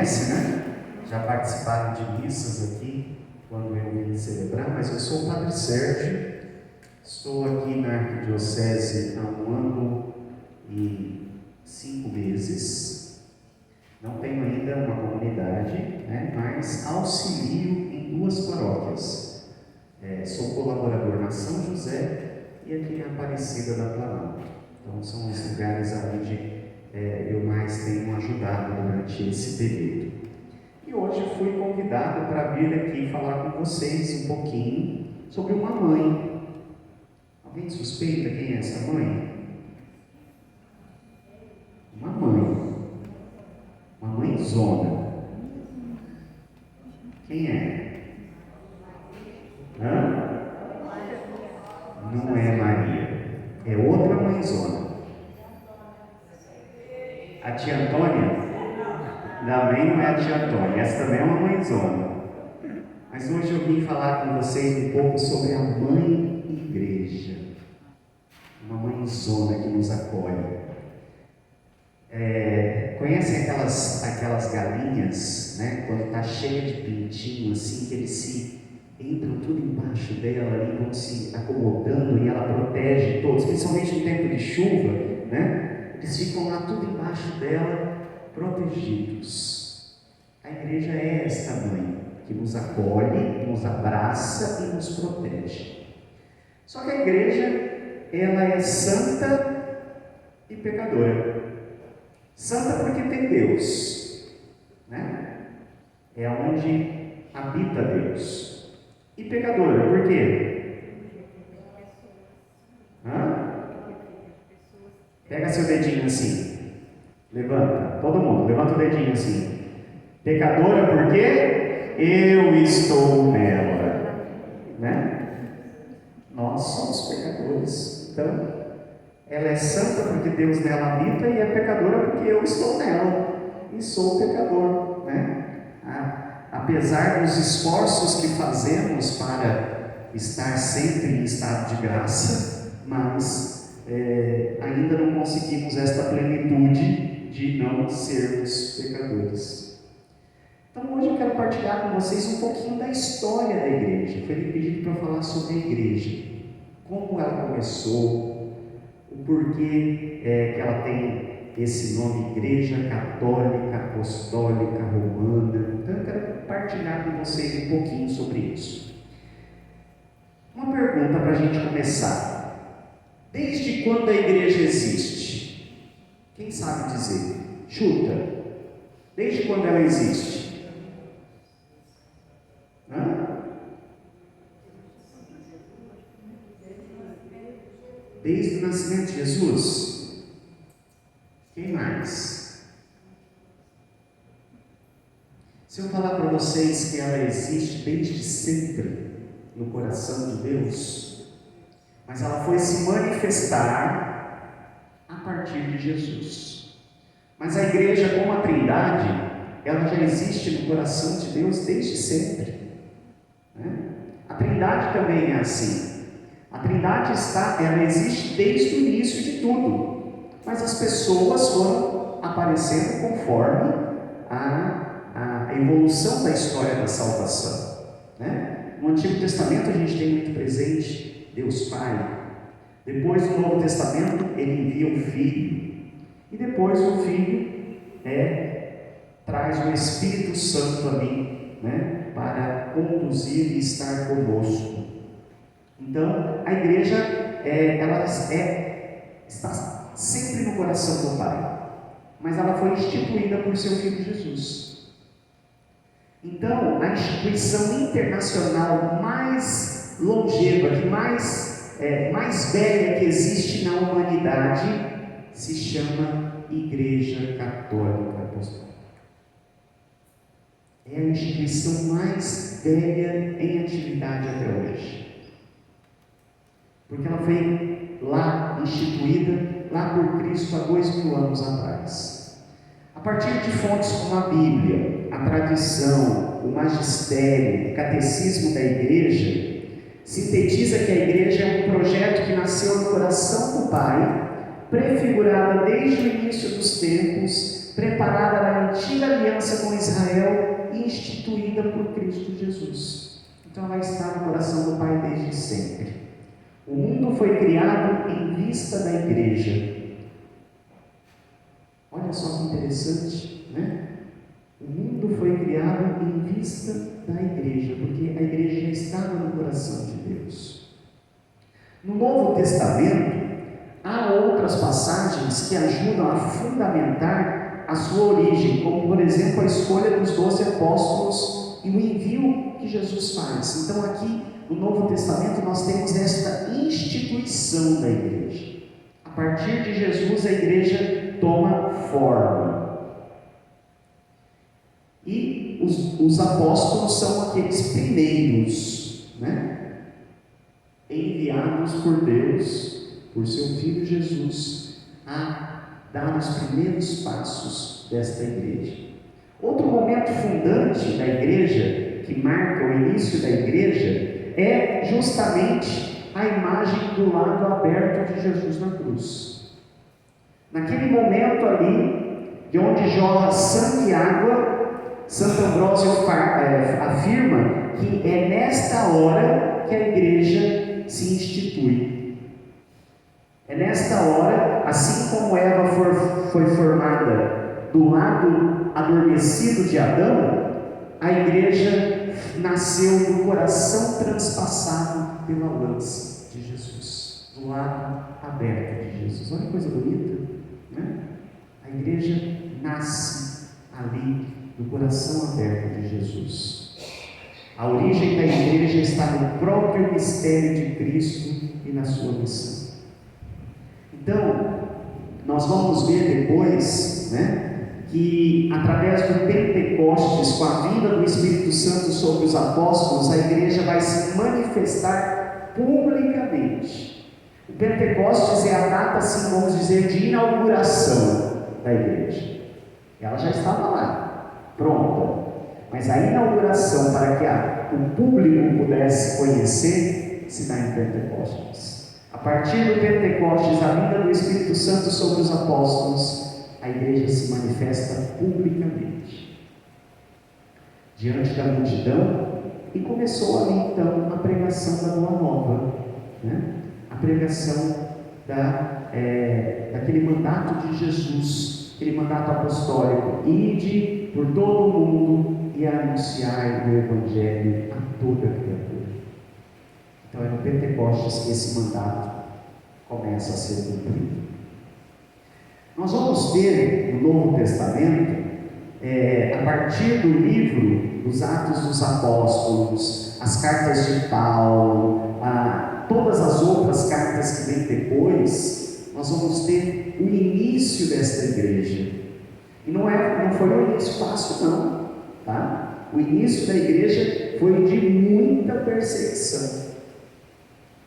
conhecem, né? Já participaram de missas aqui, quando eu vim celebrar, mas eu sou o Padre Sérgio, estou aqui na Arquidiocese há 1 ano e 5 meses, não tenho ainda uma comunidade, né? Mas auxilio em 2 paróquias, sou colaborador na São José e aqui em Aparecida da Planalto, então são os lugares onde eu mais tenho ajudado durante esse período. E hoje fui convidado para vir aqui falar com vocês um pouquinho sobre uma mãe. Alguém suspeita quem é essa mãe? Uma mãezona. Quem é? Hã? Não é Maria, é outra mãezona. A tia Antônia? Também não é a tia Antônia, essa também é uma mãezona. Mas hoje eu vim falar com vocês um pouco sobre a mãe igreja. Uma mãezona que nos acolhe. Conhecem aquelas galinhas, né? Quando está cheia de pintinho, assim, que eles entram tudo embaixo dela ali, vão se acomodando e ela protege todos, principalmente em tempo de chuva, né? Eles ficam lá tudo embaixo dela, protegidos. A igreja é esta mãe que nos acolhe, nos abraça e nos protege. Só que a igreja, ela é santa e pecadora. Santa porque tem Deus, né? É onde habita Deus. E pecadora, por quê? Pega seu dedinho assim. Levanta, todo mundo, levanta o dedinho assim. Pecadora porque eu estou nela, né? Nós somos pecadores. Então, ela é santa porque Deus nela habita e é pecadora porque eu estou nela e sou pecador, né? Apesar dos esforços que fazemos para estar sempre em estado de graça, mas ainda não conseguimos esta plenitude de não sermos pecadores. Então hoje eu quero partilhar com vocês um pouquinho da história da igreja. Foi me pedido para falar sobre a igreja, como ela começou, o porquê que ela tem esse nome, Igreja Católica Apostólica Romana. Então eu quero partilhar com vocês um pouquinho sobre isso. Uma pergunta para a gente começar: desde quando a igreja existe? Quem sabe dizer? Chuta. Desde quando ela existe? Desde o nascimento de Jesus? Quem mais? Se eu falar para vocês que ela existe desde sempre no coração de Deus, mas ela foi se manifestar a partir de Jesus. Mas a igreja, como a Trindade, ela já existe no coração de Deus desde sempre, né? A Trindade também é assim. A Trindade ela existe desde o início de tudo, mas as pessoas foram aparecendo conforme a evolução da história da salvação, né? No Antigo Testamento a gente tem muito presente Deus Pai. Depois no Novo Testamento ele envia o Filho, e depois o Filho traz o Espírito Santo ali, né? Para conduzir e estar conosco. Então, a igreja, ela está sempre no coração do Pai, mas ela foi instituída por seu Filho Jesus. Então, a instituição internacional mais longeva, mais velha que existe na humanidade, se chama Igreja Católica Apostólica. É a instituição mais velha em atividade até hoje. Porque ela foi lá instituída, lá por Cristo, há 2000 anos atrás. A partir de fontes como a Bíblia, a tradição, o magistério, o catecismo da igreja, sintetiza que a igreja é um projeto que nasceu no coração do Pai, prefigurada desde o início dos tempos preparada na antiga aliança com Israel e instituída por Cristo Jesus. Então ela está no coração do Pai desde sempre. O mundo foi criado em vista da igreja. Olha só que interessante, né? O mundo foi criado em vista da igreja, porque a igreja já estava no coração de Deus. No Novo Testamento, há outras passagens que ajudam a fundamentar a sua origem, como por exemplo a escolha dos 12 apóstolos e o envio que Jesus faz. Então aqui no Novo Testamento nós temos esta instituição da igreja. A partir de Jesus a igreja toma forma. E os apóstolos são aqueles primeiros, né? Enviados por Deus, por seu Filho Jesus, a dar os primeiros passos desta igreja. Outro momento fundante da igreja, que marca o início da igreja, é justamente a imagem do lado aberto de Jesus na cruz. Naquele momento ali, de onde jorra sangue e água, Santo Ambrósio afirma que é nesta hora que a igreja se institui. É nesta hora, assim como Eva foi formada do lado adormecido de Adão, a igreja nasceu do coração transpassado pela lança de Jesus, do lado aberto de Jesus. Olha que coisa bonita, né? A igreja nasce ali, do coração aberto de Jesus. A origem da igreja está no próprio mistério de Cristo e na sua missão. Então, nós vamos ver depois, né, que através do Pentecostes, com a vinda do Espírito Santo sobre os apóstolos, a igreja vai se manifestar publicamente. O Pentecostes é a data, assim vamos dizer, de inauguração da igreja. Ela já estava lá, pronta, mas a inauguração para que o público pudesse conhecer se dá em Pentecostes. A partir do Pentecostes, a vinda do Espírito Santo sobre os apóstolos, a igreja se manifesta publicamente diante da multidão, e começou ali então a pregação da Boa Nova, né? A pregação daquele mandato de Jesus, aquele mandato apostólico: ide por todo o mundo e anunciai o Evangelho a toda criatura. Então é no Pentecostes que esse mandato começa a ser cumprido. Nós vamos ter no Novo Testamento, a partir do livro dos Atos dos Apóstolos, as cartas de Paulo, todas as outras cartas que vêm depois, nós vamos ter o início desta igreja. E não foi um início fácil não, tá? O início da igreja foi de muita perseguição.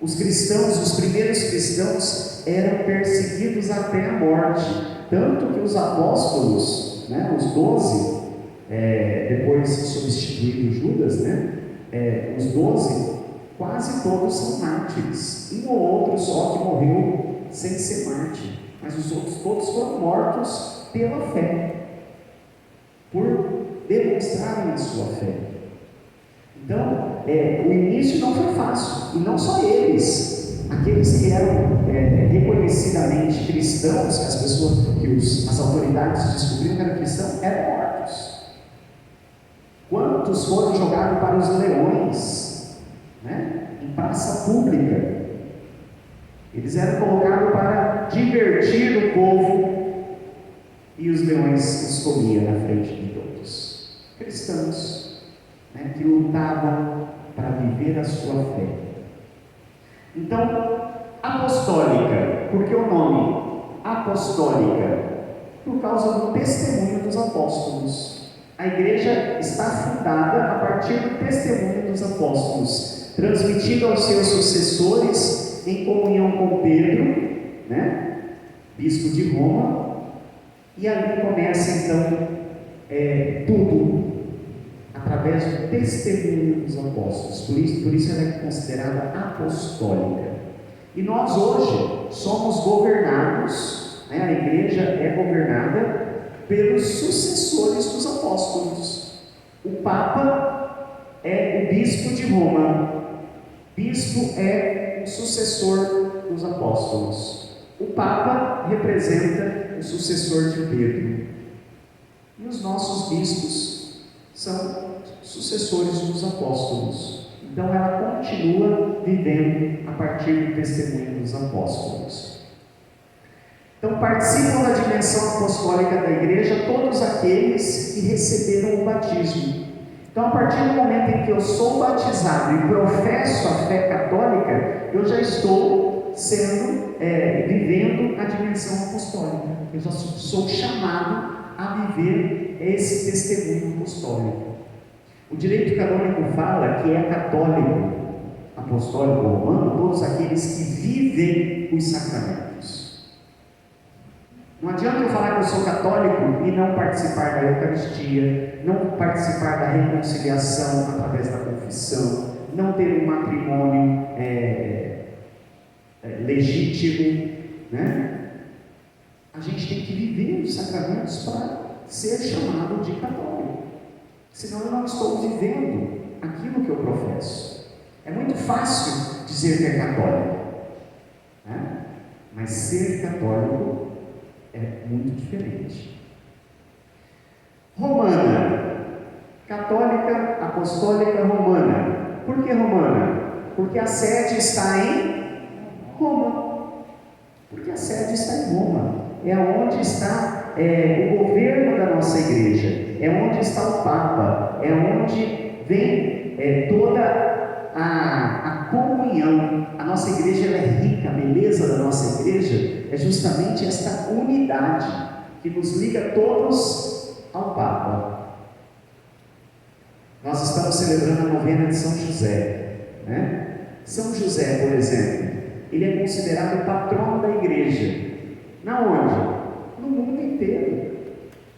Os cristãos, os primeiros cristãos, eram perseguidos até a morte, tanto que os apóstolos, né, os 12, depois substituído Judas, né, os 12, quase todos são mártires. Um ou outro só que morreu sem ser mártir, mas os outros todos foram mortos pela fé, por demonstrarem a sua fé. Então, o início não foi fácil, e não só eles, aqueles que eram reconhecidamente cristãos, as autoridades descobriram que eram cristãos, eram mortos. Quantos foram jogados para os leões, né, em praça pública? Eles eram colocados para divertir o povo, e os leões os comiam na frente de todos. Cristãos, né, que lutavam para viver a sua fé. Então, apostólica, por que o nome apostólica? Por causa do testemunho dos apóstolos. A igreja está fundada a partir do testemunho dos apóstolos, transmitido aos seus sucessores em comunhão com Pedro, né, bispo de Roma, e ali começa então tudo através do testemunho dos apóstolos. Por isso ela é considerada apostólica. E nós hoje somos governados, né, a igreja é governada pelos sucessores dos apóstolos. O Papa é o bispo de Roma. Bispo é o sucessor dos apóstolos. O Papa representa o sucessor de Pedro. E os nossos bispos são sucessores dos apóstolos. Então ela continua vivendo a partir do testemunho dos apóstolos. Então participam da dimensão apostólica da igreja todos aqueles que receberam o batismo. Então, a partir do momento em que eu sou batizado e professo a fé católica, eu já estou vivendo a dimensão apostólica. Eu já sou chamado a viver esse testemunho apostólico. O direito canônico fala que é católico, apostólico romano, todos aqueles que vivem os sacramentos. Não adianta eu falar que eu sou católico e não participar da Eucaristia, não participar da reconciliação através da confissão, não ter um matrimônio legítimo, né? A gente tem que viver os sacramentos para ser chamado de católico. Senão eu não estou vivendo aquilo que eu professo. É muito fácil dizer que é católico, né? Mas ser católico é muito diferente. Romana, católica, apostólica romana. Por que romana? Porque a sede está em Roma. Porque a sede está em Roma. É onde está o governo da nossa igreja. É onde está o Papa. É onde vem toda a comunhão. A nossa igreja ela é rica. A beleza da nossa igreja é justamente esta unidade que nos liga todos ao Papa. Nós estamos celebrando a novena de São José, né? São José, por exemplo, ele é considerado o patrono da igreja. Na onde? No mundo inteiro.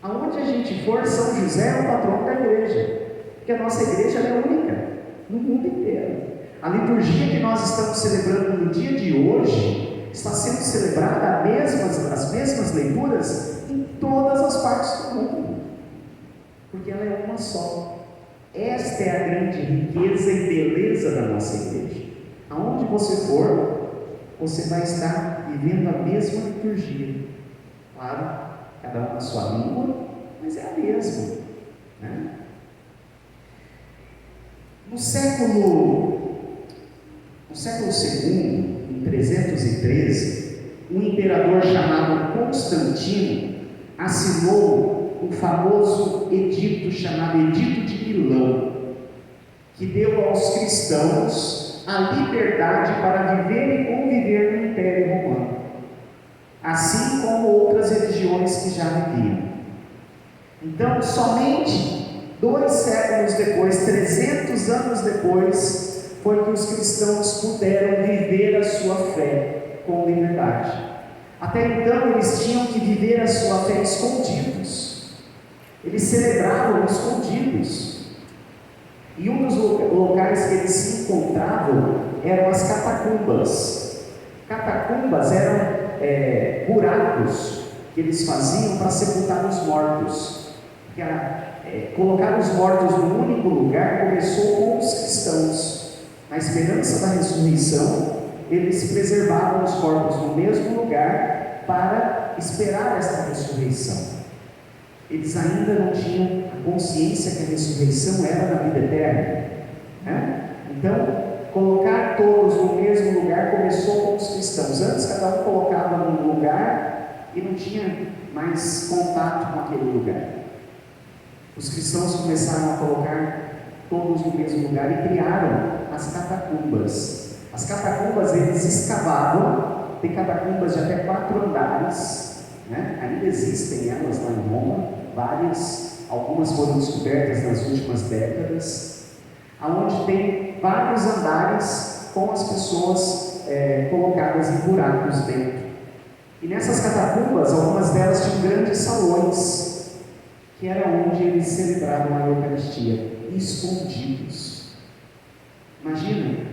Aonde a gente for, São José é o patrono da igreja, porque a nossa igreja é única no mundo inteiro. A liturgia que nós estamos celebrando no dia de hoje está sendo celebrada as mesmas leituras em todas as partes do mundo, porque ela é uma só. Esta é a grande riqueza e beleza da nossa igreja. Aonde você for, você vai estar vivendo a mesma liturgia. Claro, cada um na sua língua, mas é a mesma, né? No século II, em 313, um imperador chamado Constantino assinou um famoso edito chamado Edito de Milão, que deu aos cristãos a liberdade para viver e conviver no Império Romano, assim como outras religiões que já viviam. Então, somente 2 séculos depois, 300 anos depois, foi que os cristãos puderam viver a sua fé com liberdade. Até então, eles tinham que viver a sua fé escondidos. Eles celebravam escondidos. E um dos locais que eles se encontravam eram as catacumbas. Catacumbas eram buracos que eles faziam para sepultar os mortos. Colocar os mortos num único lugar começou com os cristãos. Na esperança da ressurreição, eles preservavam os corpos no mesmo lugar para esperar esta ressurreição. Eles ainda não tinham a consciência que a ressurreição era na vida eterna, né? Então, colocar todos no mesmo lugar começou com os cristãos. Antes, cada um colocava num lugar e não tinha mais contato com aquele lugar. Os cristãos começaram a colocar todos no mesmo lugar e criaram as catacumbas. As catacumbas eles escavavam, tem catacumbas de até 4 andares, né? Ainda existem elas lá em Roma, várias, algumas foram descobertas nas últimas décadas, aonde tem vários andares com as pessoas colocadas em buracos dentro. E nessas catacumbas, algumas delas tinham grandes salões, que era onde eles celebravam a Eucaristia, escondidos. Imagina,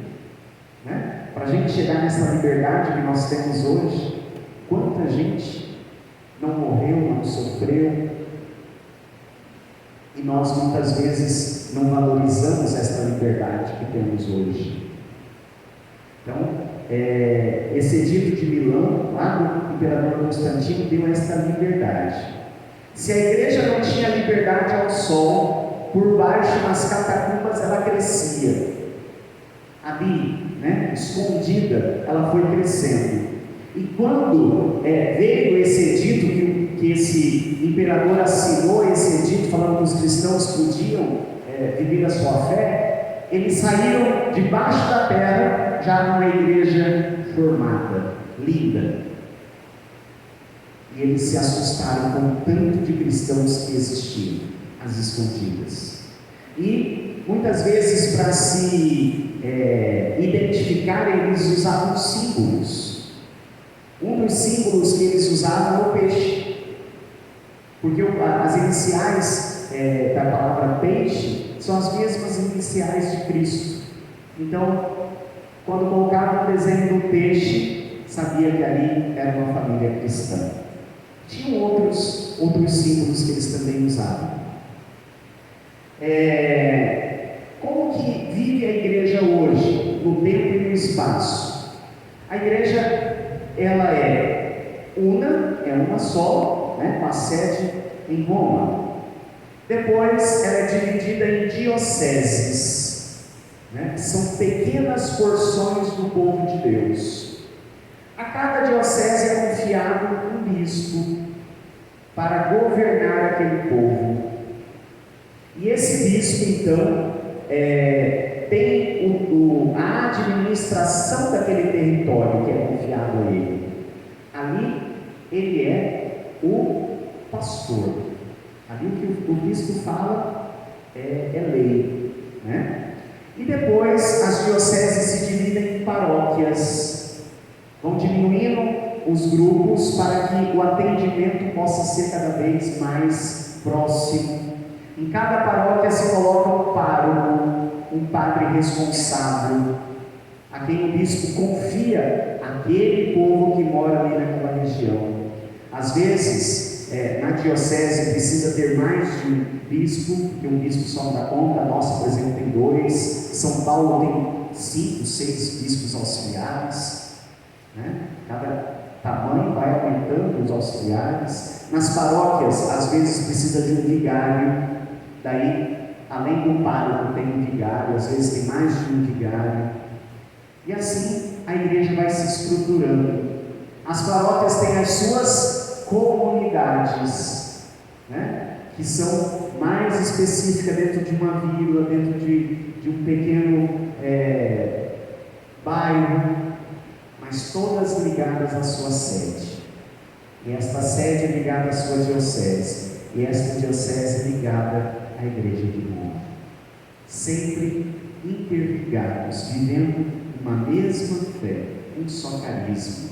né? Para a gente chegar nessa liberdade que nós temos hoje, quanta gente não morreu, não sofreu, E nós muitas vezes não valorizamos esta liberdade que temos hoje. Então, esse edito de Milão, lá do imperador Constantino, deu esta liberdade. Se a igreja não tinha liberdade ao sol, por baixo nas catacumbas ela crescia. Ali, escondida, ela foi crescendo. E quando veio esse edito, que esse imperador assinou esse edito, falando que os cristãos podiam viver a sua fé, eles saíram debaixo da terra, já numa igreja formada, linda. E eles se assustaram com o tanto de cristãos que existiam, às escondidas. E muitas vezes, para se identificar, eles usavam símbolos. Um dos símbolos que eles usavam é o peixe, porque as iniciais da palavra peixe são as mesmas iniciais de Cristo. Então, quando colocavam o desenho do peixe, sabia que ali era uma família cristã. Tinham outros símbolos que eles também usavam. Como que vive a igreja hoje, no tempo e no espaço? A igreja, ela é uma só, com a sede em Roma. Depois, ela é dividida em dioceses, que são pequenas porções do povo de Deus. A cada diocese é confiado um bispo para governar aquele povo. E esse bispo, então, tem a administração daquele território que é confiado a ele. Ali, ele é o pastor. Ali o que o bispo fala é lei. E depois, as dioceses se dividem em paróquias. Vão diminuindo os grupos para que o atendimento possa ser cada vez mais próximo. Em cada paróquia se coloca um pároco, um padre responsável, a quem o bispo confia aquele povo que mora ali naquela região. Às vezes, na diocese precisa ter mais de um bispo, porque um bispo só não dá conta. A nossa, por exemplo, tem 2. São Paulo tem 5, 6 bispos auxiliares. Cada tamanho vai aumentando os auxiliares. Nas paróquias, às vezes precisa de um vigário. Daí, além do pároco, tem um vigário, às vezes tem mais de um vigário. E assim a igreja vai se estruturando. As paróquias têm as suas comunidades, que são mais específicas dentro de uma vila, dentro de um pequeno bairro, mas todas ligadas à sua sede. E esta sede é ligada à sua diocese, e esta diocese é ligada à igreja de Roma. Sempre interligados, vivendo uma mesma fé, um só carisma.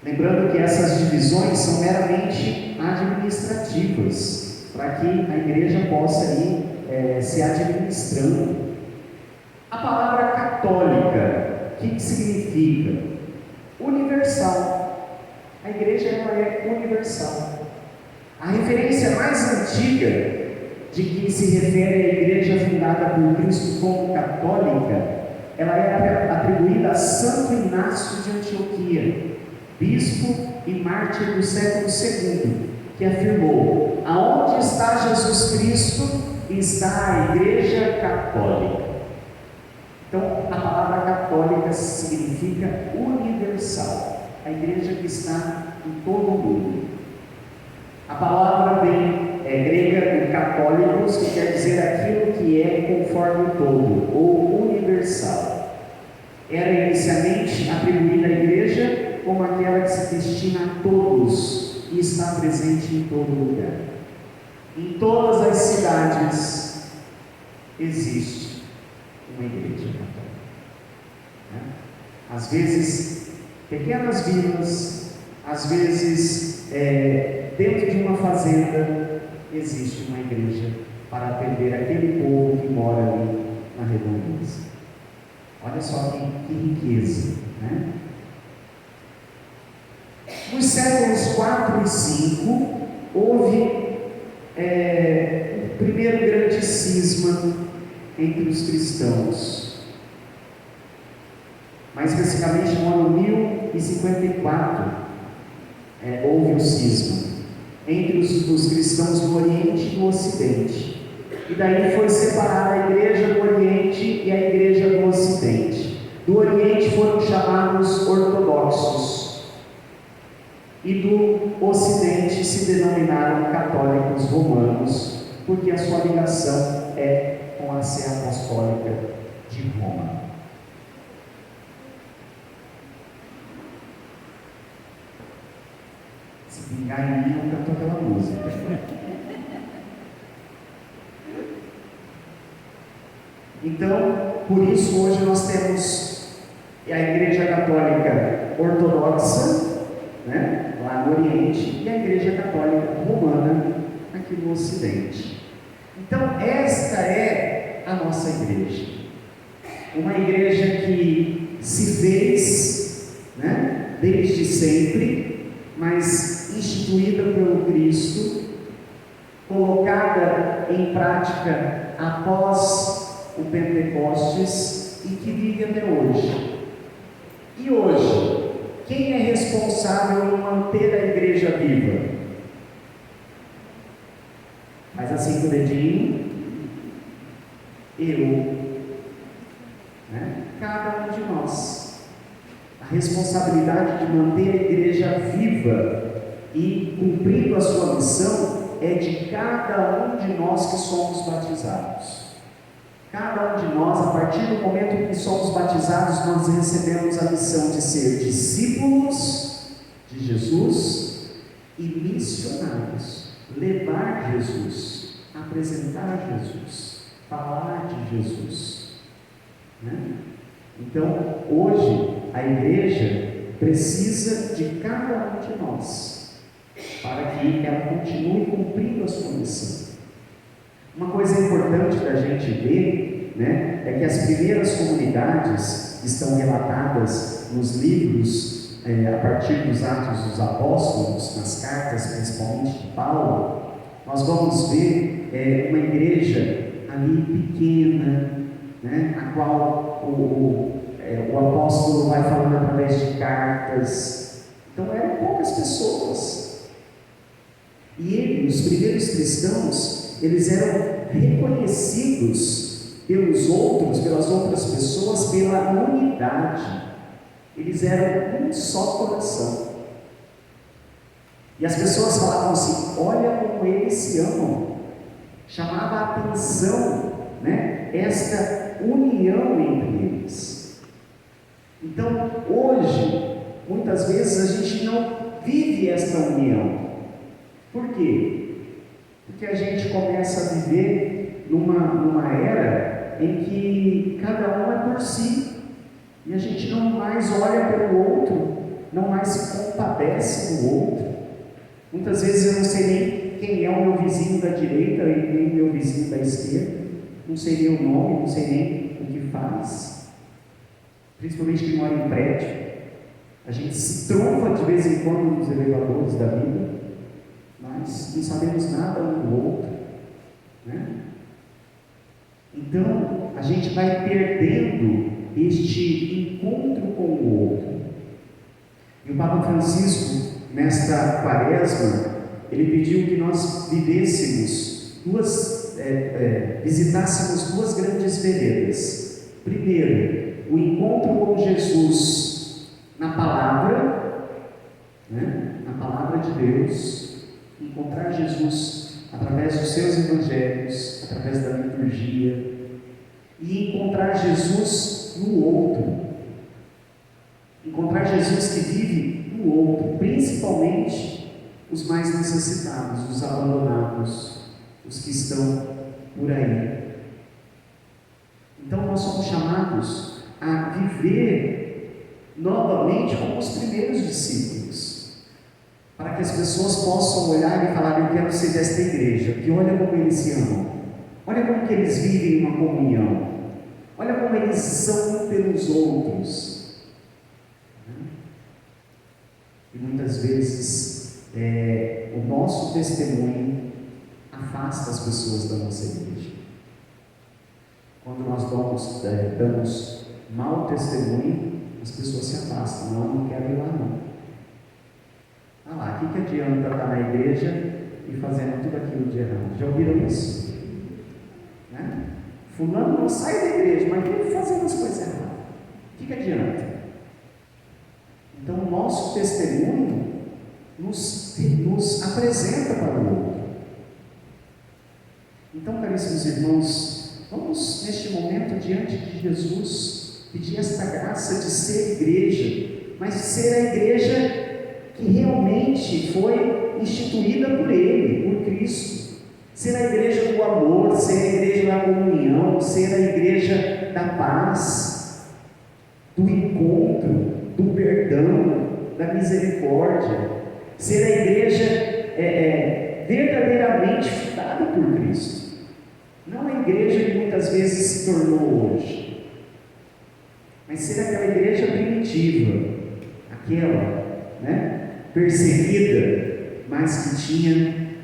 Lembrando que essas divisões são meramente administrativas, para que a igreja possa ir se administrando. A palavra católica, o que significa? Universal. A igreja ela é universal. A referência mais antiga de que se refere à igreja fundada por Cristo como católica, ela era atribuída a Santo Inácio de Antioquia, bispo e mártir do século II, que afirmou: aonde está Jesus Cristo, está a igreja católica. Então, a palavra católica significa universal, a igreja que está em todo o mundo. A palavra vem grega do católicos, que quer dizer aquilo que é conforme o todo, ou universal. Era inicialmente atribuída à igreja como aquela que se destina a todos e está presente em todo lugar. Em todas as cidades existe uma igreja católica. Às vezes, pequenas vilas, às vezes, dentro de uma fazenda, existe uma igreja para atender aquele povo que mora ali na redondeza. Olha só que riqueza, Nos séculos 4 e 5, houve o primeiro grande cisma entre os cristãos. Mais especificamente no ano 1054, houve o cisma entre os cristãos do Oriente e do Ocidente. E daí foi separada a igreja do Oriente e a igreja do Ocidente. Do Oriente foram chamados ortodoxos, e do Ocidente se denominaram católicos romanos, porque a sua ligação é com a Sé Apostólica de Roma. Se pingar em mim, eu canto aquela música. Então, por isso hoje nós temos a Igreja Católica Ortodoxa, né, lá no Oriente, e a Igreja Católica Romana aqui no Ocidente. Então, esta é a nossa igreja. Uma igreja que se fez, né, desde sempre, mas instituída pelo Cristo, colocada em prática após o Pentecostes e que vive até hoje. E hoje, quem é responsável em manter a igreja viva? Faz assim com o dedinho. Eu. Né? Cada um de nós. A responsabilidade de manter a igreja viva e cumprindo a sua missão é de cada um de nós que somos batizados. Cada um de nós, a partir do momento em que somos batizados, nós recebemos a missão de ser discípulos de Jesus e missionários. Levar Jesus, apresentar Jesus, falar de Jesus. Né? Então, hoje, a igreja precisa de cada um de nós, para que ela continue cumprindo a sua missão. Uma coisa importante da gente ver, né, é que as primeiras comunidades que estão relatadas nos livros, a partir dos Atos dos Apóstolos, nas cartas principalmente de Paulo, nós vamos ver uma igreja ali pequena, né, a qual o apóstolo vai falando através de cartas. Então eram poucas pessoas. E os primeiros cristãos, eles eram reconhecidos pelos outros, pelas outras pessoas, pela unidade. Eles eram um só coração. E as pessoas falavam assim: olha como eles se amam. Chamava a atenção, né, esta união entre eles. Então, hoje, muitas vezes a gente não vive esta união. Por quê? Porque a gente começa a viver numa era em que cada um é por si, e a gente não mais olha pelo outro, não mais se compadece do outro. Muitas vezes eu não sei nem quem é o meu vizinho da direita e nem o meu vizinho da esquerda, não sei nem o nome, não sei nem o que faz, principalmente quem mora em prédio. A gente se tromba de vez em quando nos elevadores da vida, mas não sabemos nada um do outro, né? Então, a gente vai perdendo este encontro com o outro. E o Papa Francisco, nesta quaresma, ele pediu que nós vivêssemos visitássemos duas grandes veredas. Primeiro, o encontro com Jesus na palavra, né? Na palavra de Deus. Encontrar Jesus através dos seus evangelhos, através da liturgia, e encontrar Jesus no outro, encontrar Jesus que vive no outro, principalmente os mais necessitados, os abandonados, os que estão por aí. Então nós somos chamados a viver novamente como os primeiros discípulos, para que as pessoas possam olhar e falar: eu quero ser desta igreja, que olha como eles se amam, olha como que eles vivem uma comunhão, olha como eles são pelos outros. E muitas vezes o nosso testemunho afasta as pessoas da nossa igreja. Quando nós damos mau testemunho, as pessoas se afastam. Não quero ir lá não. Ah lá, o que adianta estar na igreja e fazendo tudo aquilo de errado? Já ouviram isso? Né? Fulano não sai da igreja, mas vive fazendo as coisas erradas. O que adianta? Então o nosso testemunho nos apresenta para o outro. Então, caríssimos irmãos, vamos neste momento diante de Jesus pedir esta graça de ser igreja, mas de ser a igreja que realmente foi instituída por Ele, por Cristo. Ser a igreja do amor, ser a igreja da comunhão, ser a igreja da paz, do encontro, do perdão, da misericórdia. Ser a igreja verdadeiramente fundada por Cristo. Não a igreja que muitas vezes se tornou hoje, mas ser aquela igreja primitiva, aquela, perseguida, mas que tinha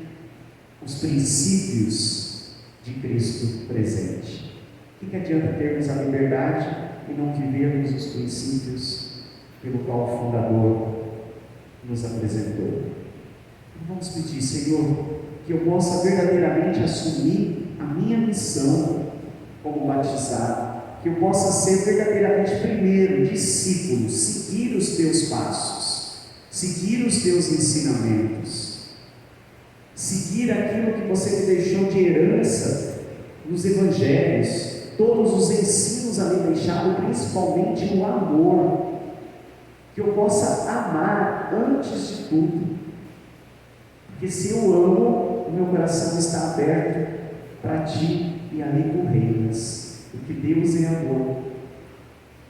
os princípios de Cristo presente. O que adianta termos a liberdade e não vivermos os princípios pelo qual o fundador nos apresentou? Então vamos pedir, Senhor, que eu possa verdadeiramente assumir a minha missão como batizado, que eu possa ser verdadeiramente primeiro discípulo, seguir os teus passos, seguir os teus ensinamentos, seguir aquilo que você me deixou de herança nos evangelhos, todos os ensinos ali deixados, principalmente o amor, que eu possa amar antes de tudo, porque se eu amo, o meu coração está aberto para ti e ali tu reinas, porque Deus é amor.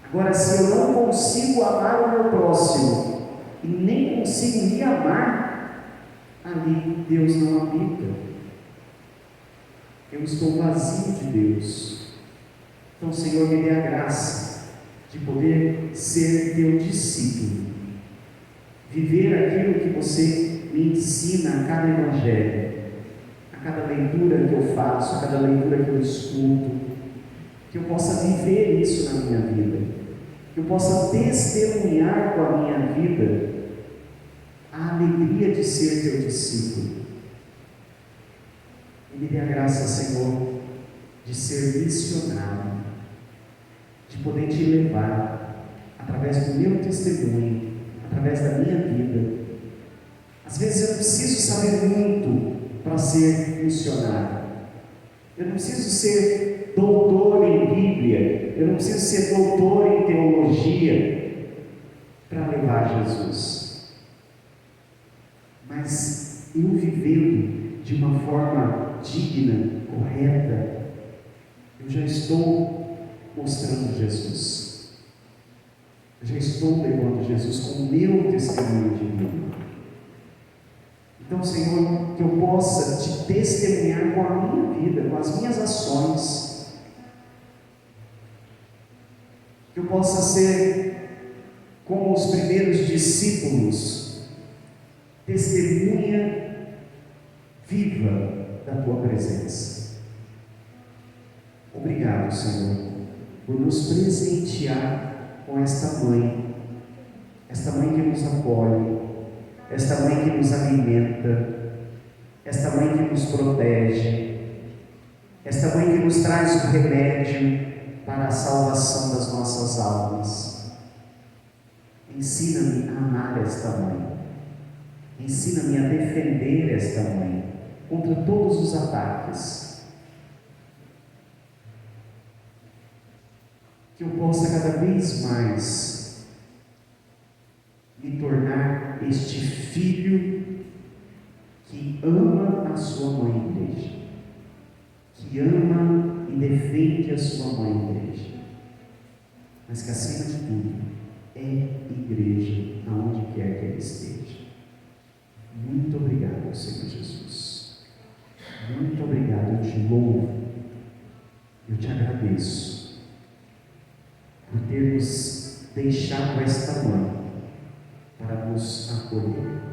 Agora, se eu não consigo amar o meu próximo e nem consigo me amar, ali Deus não habita. Eu estou vazio de Deus. Então, Senhor, me dê a graça de poder ser teu discípulo, viver aquilo que você me ensina a cada evangelho, a cada leitura que eu faço, a cada leitura que eu escuto, que eu possa viver isso na minha vida, que eu possa testemunhar com a minha vida a alegria de ser teu discípulo. E me dê a graça, Senhor, de ser missionário, de poder te levar através do meu testemunho, através da minha vida. Às vezes eu não preciso saber muito para ser missionário. Eu não preciso ser doutor em Bíblia, eu não preciso ser doutor em teologia para levar Jesus. Mas eu vivendo de uma forma digna, correta, eu já estou mostrando Jesus. Eu já estou levando Jesus com o meu testemunho de vida. Então, Senhor, que eu possa te testemunhar com a minha vida, com as minhas ações, que eu possa ser como os primeiros discípulos, testemunha viva da tua presença. Obrigado, Senhor, por nos presentear com esta mãe que nos acolhe, esta mãe que nos alimenta, esta mãe que nos protege, esta mãe que nos traz o remédio para a salvação das nossas almas. Ensina-me a amar esta mãe, ensina-me a defender esta mãe contra todos os ataques, que eu possa cada vez mais me tornar este filho que ama a sua mãe igreja, que ama e defende a sua mãe igreja, mas que acima de tudo é igreja aonde quer que ela esteja. Muito obrigado, Senhor Jesus. Muito obrigado, eu te louvo, eu te agradeço por ter nos deixado esta mãe para nos acolher.